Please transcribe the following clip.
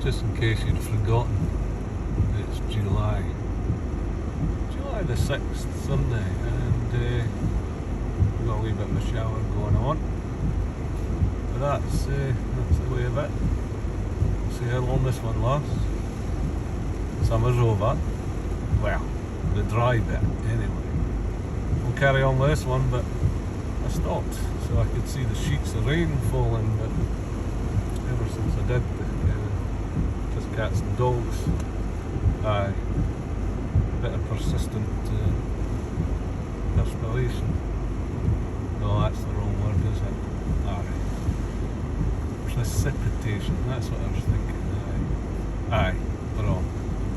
just in case you'd forgotten, it's July the 6th, Sunday, and we've got a wee bit of a shower going on. But that's the way of it. See how long this one lasts. Summer's over. Well, the dry bit, anyway. We'll carry on with this one, but I stopped so I could see the sheets of rain falling, but ever since I did, just cats and dogs. Aye. Bit of persistent perspiration. No, that's the wrong word, is it? Aye. Precipitation, that's what I was thinking. Aye. Aye, we're on.